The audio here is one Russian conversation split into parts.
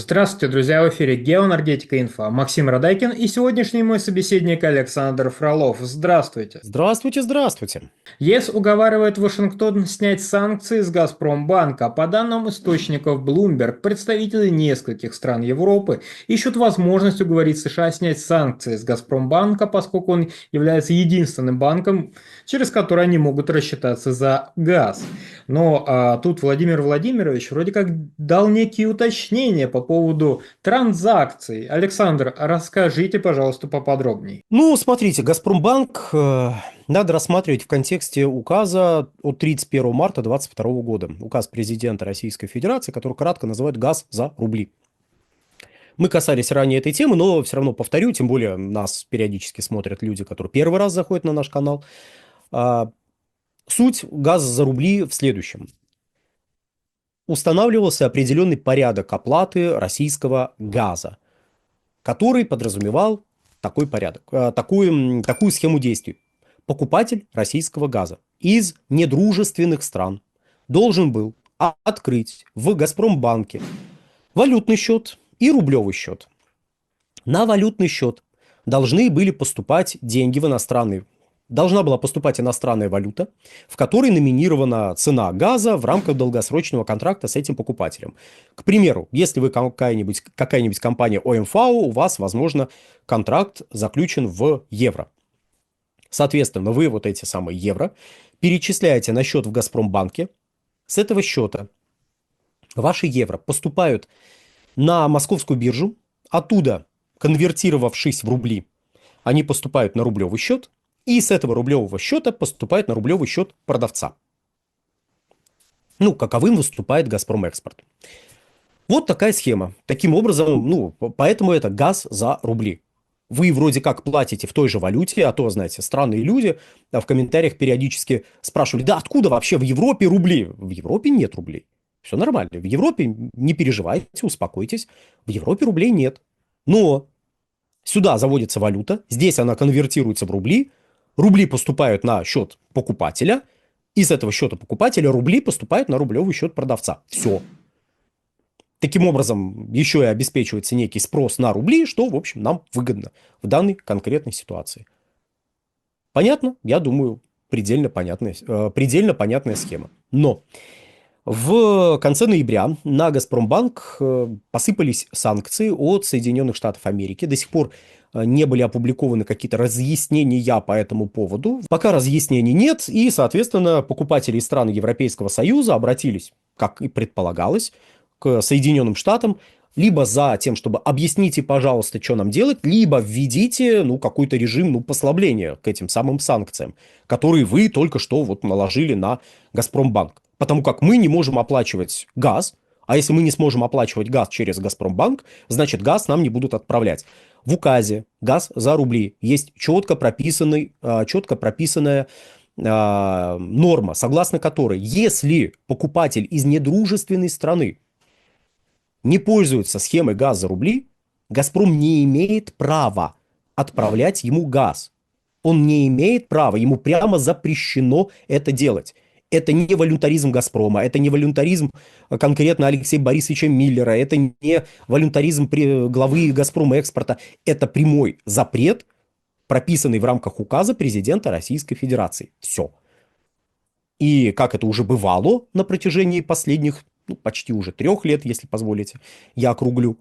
Здравствуйте, друзья! В эфире Геоэнергетика Инфо. Максим Радайкин и сегодняшний мой собеседник Александр Фролов. Здравствуйте! Здравствуйте, здравствуйте. ЕС уговаривает Вашингтон снять санкции с «Газпромбанка». По данным источников Bloomberg, представители нескольких стран Европы ищут возможность уговорить США снять санкции с «Газпромбанка», поскольку он является единственным банком, через который они могут рассчитаться за газ. Но тут Владимир Владимирович вроде как дал некие уточнения по поводу транзакций. Александр, расскажите, пожалуйста, поподробнее. Ну, смотрите, «Газпромбанк» надо рассматривать в контексте указа от 31 марта 2022 года. Указ президента Российской Федерации, который кратко называют «Газ за рубли». Мы касались ранее этой темы, но все равно повторю, тем более нас периодически смотрят люди, которые первый раз заходят на наш канал. А, Суть «Газа за рубли» в следующем. Устанавливался определенный порядок оплаты российского газа, который подразумевал такой порядок, такую схему действий. Покупатель российского газа из недружественных стран должен был открыть в «Газпромбанке» валютный счет и рублевый счет. На валютный счет должны были поступать деньги в иностранный. Должна была поступать иностранная валюта, в которой номинирована цена газа в рамках долгосрочного контракта с этим покупателем. К примеру, если вы какая-нибудь компания ОМФАО, у вас, возможно, контракт заключен в евро. Соответственно, вы вот эти самые евро перечисляете на счет в «Газпромбанке». С этого счета ваши евро поступают на московскую биржу, оттуда, конвертировавшись в рубли, они поступают на рублевый счет, и с этого рублевого счета поступает на рублевый счет продавца. Ну, каковым выступает «Газпромэкспорт». Вот такая схема. Таким образом, поэтому это газ за рубли. Вы вроде как платите в той же валюте, а то, знаете, странные люди в комментариях периодически спрашивали, да откуда вообще в Европе рубли? В Европе нет рублей. Все нормально. В Европе не переживайте, успокойтесь. В Европе рублей нет. Но сюда заводится валюта, здесь она конвертируется в рубли поступают на счет покупателя, и с этого счета покупателя рубли поступают на рублевый счет продавца. Все. Таким образом, еще и обеспечивается некий спрос на рубли, что, в общем, нам выгодно в данной конкретной ситуации. Понятно? Я думаю, предельно понятная схема. Но в конце ноября на «Газпромбанк» посыпались санкции от Соединенных Штатов Америки. До сих пор не были опубликованы какие-то разъяснения по этому поводу. Пока разъяснений нет, и, соответственно, покупатели из стран Европейского Союза обратились, как и предполагалось, к Соединенным Штатам, либо за тем, чтобы объясните, пожалуйста, что нам делать, либо введите, какой-то режим, послабления к этим самым санкциям, которые вы только что вот наложили на «Газпромбанк». Потому как мы не можем оплачивать газ, а если мы не сможем оплачивать газ через «Газпромбанк», значит, газ нам не будут отправлять. В указе «Газ за рубли» есть четко прописанная норма, согласно которой, если покупатель из недружественной страны не пользуется схемой «Газ за рубли», «Газпром» не имеет права отправлять ему газ. Он не имеет права, ему прямо запрещено это делать. Это не волюнтаризм «Газпрома», это не волюнтаризм конкретно Алексея Борисовича Миллера, это не волюнтаризм главы «Газпромэкспорта». Это прямой запрет, прописанный в рамках указа президента Российской Федерации. Все. И как это уже бывало на протяжении последних, почти уже 3 лет, если позволите, я округлю,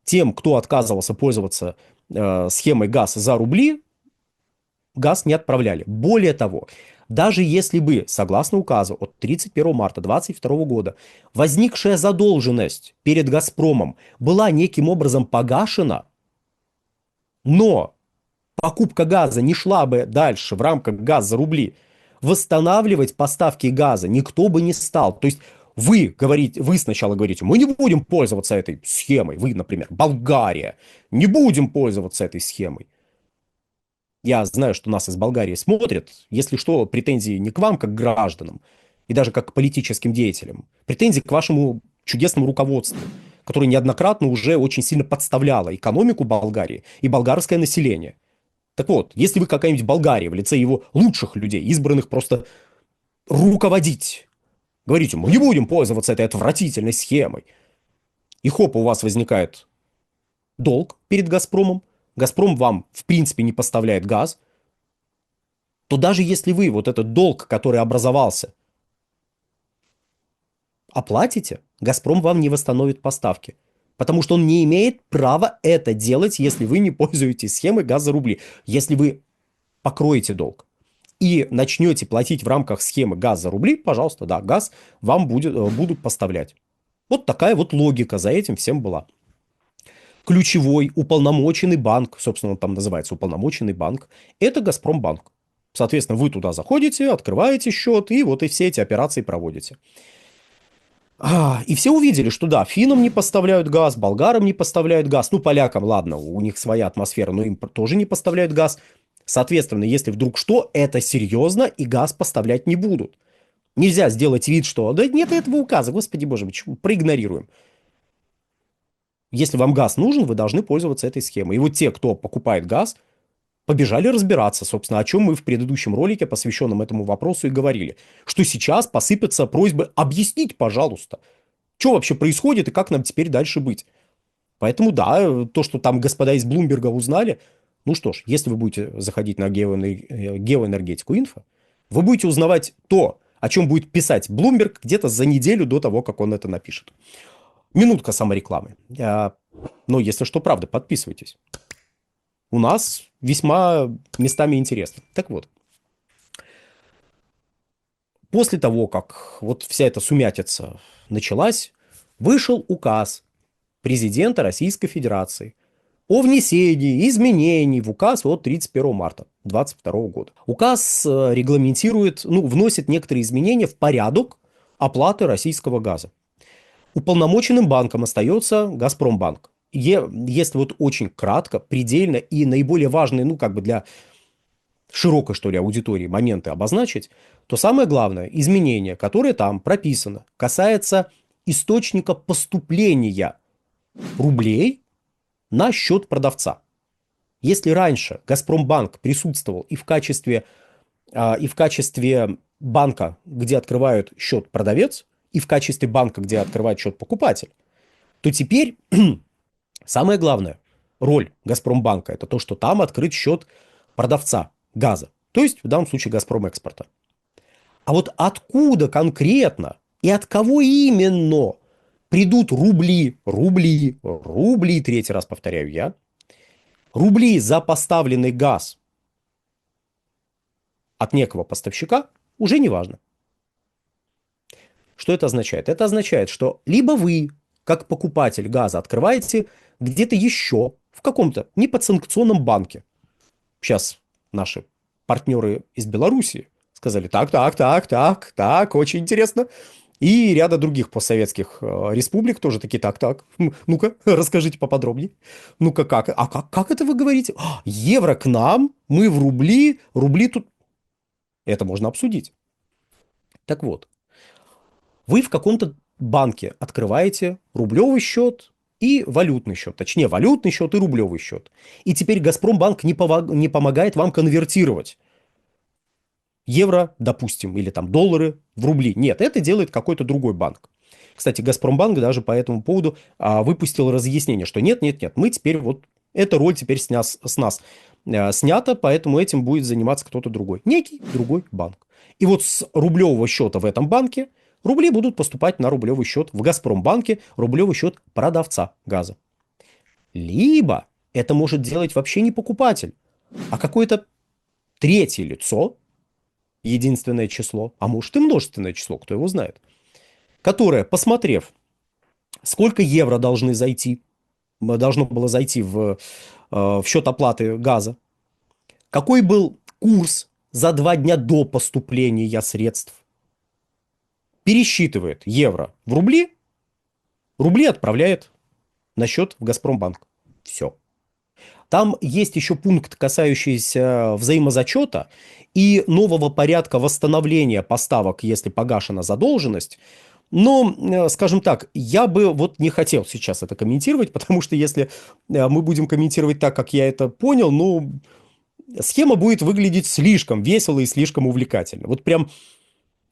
тем, кто отказывался пользоваться схемой «Газ за рубли», газ не отправляли. Более того, даже если бы, согласно указу от 31 марта 2022 года, возникшая задолженность перед «Газпромом» была неким образом погашена, но покупка газа не шла бы дальше в рамках «Газ за рубли», восстанавливать поставки газа никто бы не стал. То есть вы сначала говорите, мы не будем пользоваться этой схемой. Вы, например, Болгария, не будем пользоваться этой схемой. Я знаю, что нас из Болгарии смотрят. Если что, претензии не к вам, как к гражданам, и даже как к политическим деятелям. Претензии к вашему чудесному руководству, которое неоднократно уже очень сильно подставляло экономику Болгарии и болгарское население. Так вот, если вы какая-нибудь Болгария в лице его лучших людей, избранных просто руководить, говорите, мы не будем пользоваться этой отвратительной схемой, и хоп, у вас возникает долг перед «Газпромом», «Газпром» вам, в принципе, не поставляет газ, то даже если вы вот этот долг, который образовался, оплатите, «Газпром» вам не восстановит поставки. Потому что он не имеет права это делать, если вы не пользуетесь схемой «Газ за рубли». Если вы покроете долг и начнете платить в рамках схемы «Газ за рубли», пожалуйста, да, газ вам будут поставлять. Вот такая вот логика за этим всем была. Ключевой уполномоченный банк, собственно, он там называется уполномоченный банк, это «Газпромбанк». Соответственно, вы туда заходите, открываете счет и вот и все эти операции проводите. И все увидели, что да, финнам не поставляют газ, болгарам не поставляют газ, ну, полякам, ладно, у них своя атмосфера, но им тоже не поставляют газ. Соответственно, если вдруг что, это серьезно, и газ поставлять не будут. Нельзя сделать вид, что да нет этого указа, господи боже мой, проигнорируем. Если вам газ нужен, вы должны пользоваться этой схемой. И вот те, кто покупает газ, побежали разбираться, собственно, о чем мы в предыдущем ролике, посвященном этому вопросу, и говорили. Что сейчас посыпятся просьбы объяснить, пожалуйста, что вообще происходит и как нам теперь дальше быть. Поэтому да, то, что там господа из Блумберга узнали, ну что ж, если вы будете заходить на геоэнергетику инфо, вы будете узнавать то, о чем будет писать Блумберг где-то за неделю до того, как он это напишет. Минутка саморекламы. Но если что, правда, подписывайтесь. У нас весьма местами интересно. Так вот, после того, как вот вся эта сумятица началась, вышел указ президента Российской Федерации о внесении изменений в указ от 31 марта 2022 года. Указ регламентирует, вносит некоторые изменения в порядок оплаты российского газа. Уполномоченным банком остается «Газпромбанк». Если вот очень кратко, предельно и наиболее важные, для широкой, что ли, аудитории моменты обозначить, то самое главное изменение, которое там прописано, касается источника поступления рублей на счет продавца. Если раньше «Газпромбанк» присутствовал и в качестве банка, где открывают счет продавец, и в качестве банка, где открывает счет покупатель, то теперь самое главное роль «Газпромбанка» – это то, что там открыт счет продавца газа, то есть в данном случае «Газпромэкспорта». А вот откуда конкретно и от кого именно придут рубли, третий раз повторяю я, рубли за поставленный газ от некого поставщика, уже не важно. Что это означает? Это означает, что либо вы, как покупатель газа, открываете где-то еще в каком-то неподсанкционном банке. Сейчас наши партнеры из Беларуси сказали, так, очень интересно. И ряда других постсоветских республик тоже такие, так, ну-ка, расскажите поподробнее. Ну-ка, как? А как это вы говорите? Евро к нам, мы в рубли тут... Это можно обсудить. Так вот, вы в каком-то банке открываете рублевый счет и валютный счет. Точнее, валютный счет и рублевый счет. И теперь «Газпромбанк» не помогает вам конвертировать евро, допустим, или там доллары в рубли. Нет, это делает какой-то другой банк. Кстати, «Газпромбанк» даже по этому поводу выпустил разъяснение, что нет, мы теперь вот, эта роль теперь с нас снята, поэтому этим будет заниматься кто-то другой. Некий другой банк. И вот с рублевого счета в этом банке рубли будут поступать на рублевый счет в «Газпромбанке», рублевый счет продавца газа. Либо это может делать вообще не покупатель, а какое-то третье лицо, единственное число, а может и множественное число, кто его знает, которое, посмотрев, сколько евро должно было зайти в счет оплаты газа, какой был курс за 2 дня до поступления средств, пересчитывает евро в рубли, рубли отправляет на счет в «Газпромбанк». Все. Там есть еще пункт, касающийся взаимозачета и нового порядка восстановления поставок, если погашена задолженность. Но, скажем так, я бы вот не хотел сейчас это комментировать, потому что если мы будем комментировать так, как я это понял, схема будет выглядеть слишком весело и слишком увлекательно. Вот прям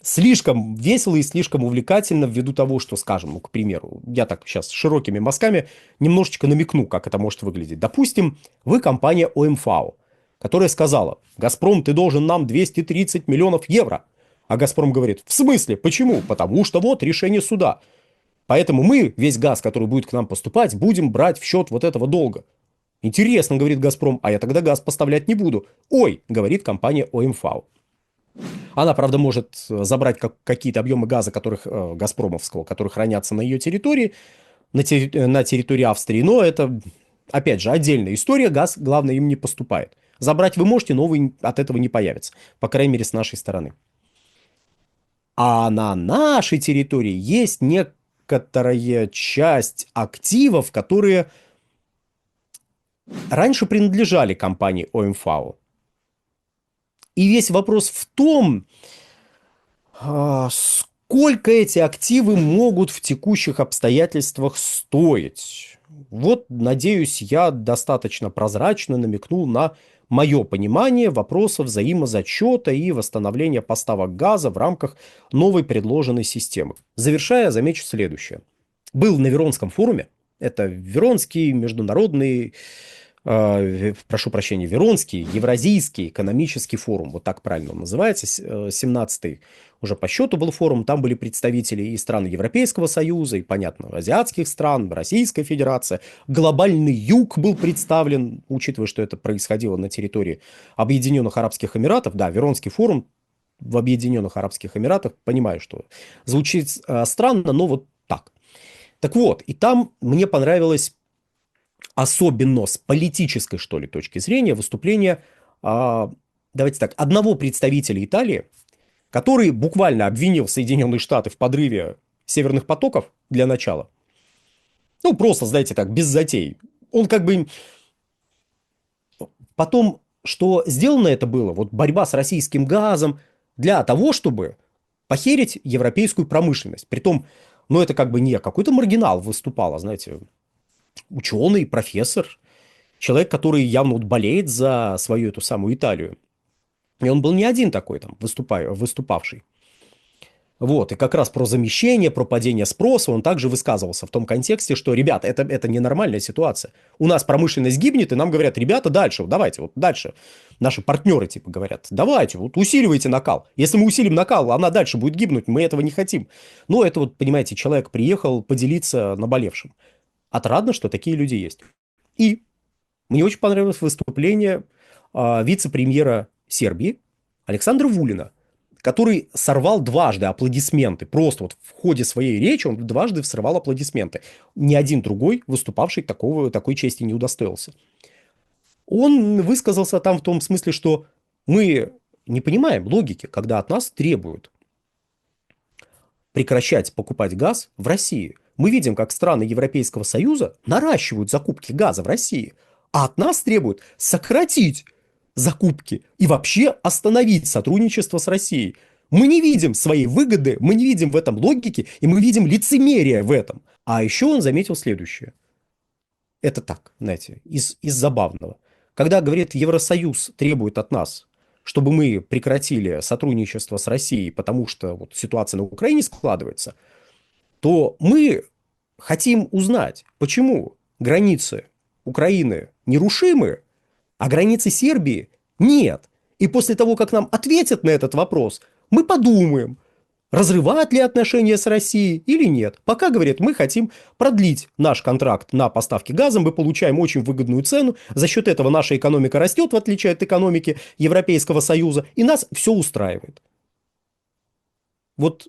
слишком весело и слишком увлекательно ввиду того, что, скажем, ну, к примеру, я так сейчас широкими мазками немножечко намекну, как это может выглядеть. Допустим, вы компания ОМФАО, которая сказала: «Газпром, ты должен нам 230 миллионов евро». А «Газпром» говорит: «В смысле? Почему?» «Потому что вот решение суда. Поэтому мы весь газ, который будет к нам поступать, будем брать в счет вот этого долга». «Интересно», — говорит «Газпром», «а я тогда газ поставлять не буду». «Ой», — говорит компания ОМФАО. Она, правда, может забрать какие-то объемы газа, которых, газпромовского, которые хранятся на ее территории, на территории Австрии, но это, опять же, отдельная история, газ, главное, им не поступает. Забрать вы можете, новый от этого не появится, по крайней мере, с нашей стороны. А на нашей территории есть некоторая часть активов, которые раньше принадлежали компании ОМФАО. И весь вопрос в том, сколько эти активы могут в текущих обстоятельствах стоить. Вот, надеюсь, я достаточно прозрачно намекнул на мое понимание вопроса взаимозачета и восстановления поставок газа в рамках новой предложенной системы. Завершая, замечу следующее. Был на Веронском форуме, это Веронский международный, прошу прощения, Веронский Евразийский экономический форум, вот так правильно он называется, 17-й уже по счету был форум, там были представители и стран Европейского Союза, и, понятно, азиатских стран, Российская Федерация, глобальный юг был представлен, учитывая, что это происходило на территории Объединенных Арабских Эмиратов, да, Веронский форум в Объединенных Арабских Эмиратах, понимаю, что звучит странно, но вот так. Так вот, и там мне понравилось особенно с политической, что ли, точки зрения, выступление, давайте так, одного представителя Италии, который буквально обвинил Соединенные Штаты в подрыве северных потоков для начала. Ну, просто, знаете, так, без затей. Он как бы... Потом, что сделано это было, вот борьба с российским газом, для того, чтобы похерить европейскую промышленность. Притом, ну, это как бы не какой-то маргинал выступал, а, знаете, ученый, профессор, человек, который явно вот болеет за свою эту самую Италию. И он был не один такой там выступавший. Вот, и как раз про замещение, про падение спроса он также высказывался в том контексте, что, ребята, это ненормальная ситуация. У нас промышленность гибнет, и нам говорят: ребята, дальше, вот давайте, вот дальше. Наши партнеры типа говорят: давайте, вот усиливайте накал. Если мы усилим накал, она дальше будет гибнуть, мы этого не хотим. Но это вот, понимаете, человек приехал поделиться наболевшим. Отрадно, что такие люди есть. И мне очень понравилось выступление вице-премьера Сербии Александра Вулина, который сорвал дважды аплодисменты. Просто вот в ходе своей речи он дважды сорвал аплодисменты. Ни один другой выступавший такой чести не удостоился. Он высказался там в том смысле, что мы не понимаем логики, когда от нас требуют прекращать покупать газ в России. Мы видим, как страны Европейского Союза наращивают закупки газа в России, а от нас требуют сократить закупки и вообще остановить сотрудничество с Россией. Мы не видим своей выгоды, мы не видим в этом логики, и мы видим лицемерие в этом. А еще он заметил следующее. Это так, знаете, из забавного. Когда, говорит, Евросоюз требует от нас, чтобы мы прекратили сотрудничество с Россией, потому что вот ситуация на Украине складывается, то мы хотим узнать, почему границы Украины нерушимы, а границы Сербии нет. И после того, как нам ответят на этот вопрос, мы подумаем, разрывать ли отношения с Россией или нет. Пока, говорят, мы хотим продлить наш контракт на поставки газа, мы получаем очень выгодную цену, за счет этого наша экономика растет, в отличие от экономики Европейского Союза, и нас все устраивает. Вот,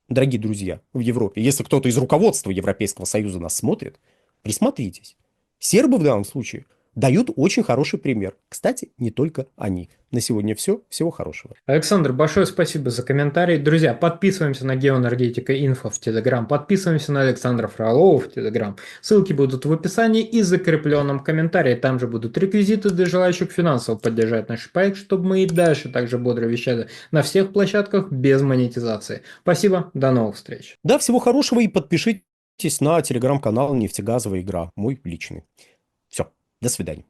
дорогие друзья, в Европе, если кто-то из руководства Европейского Союза нас смотрит, присмотритесь. Сербы в данном случае дают очень хороший пример. Кстати, не только они. На сегодня все. Всего хорошего. Александр, большое спасибо за комментарий. Друзья, подписываемся на Геоэнергетика Инфо в Телеграм, подписываемся на Александра Фролова в Телеграм. Ссылки будут в описании и закрепленном комментарии. Там же будут реквизиты для желающих финансово поддержать наш проект, чтобы мы и дальше также бодро вещали на всех площадках без монетизации. Спасибо, до новых встреч. Да, всего хорошего и подпишитесь на телеграм-канал «Нефтегазовая игра», мой личный. Все, до свидания.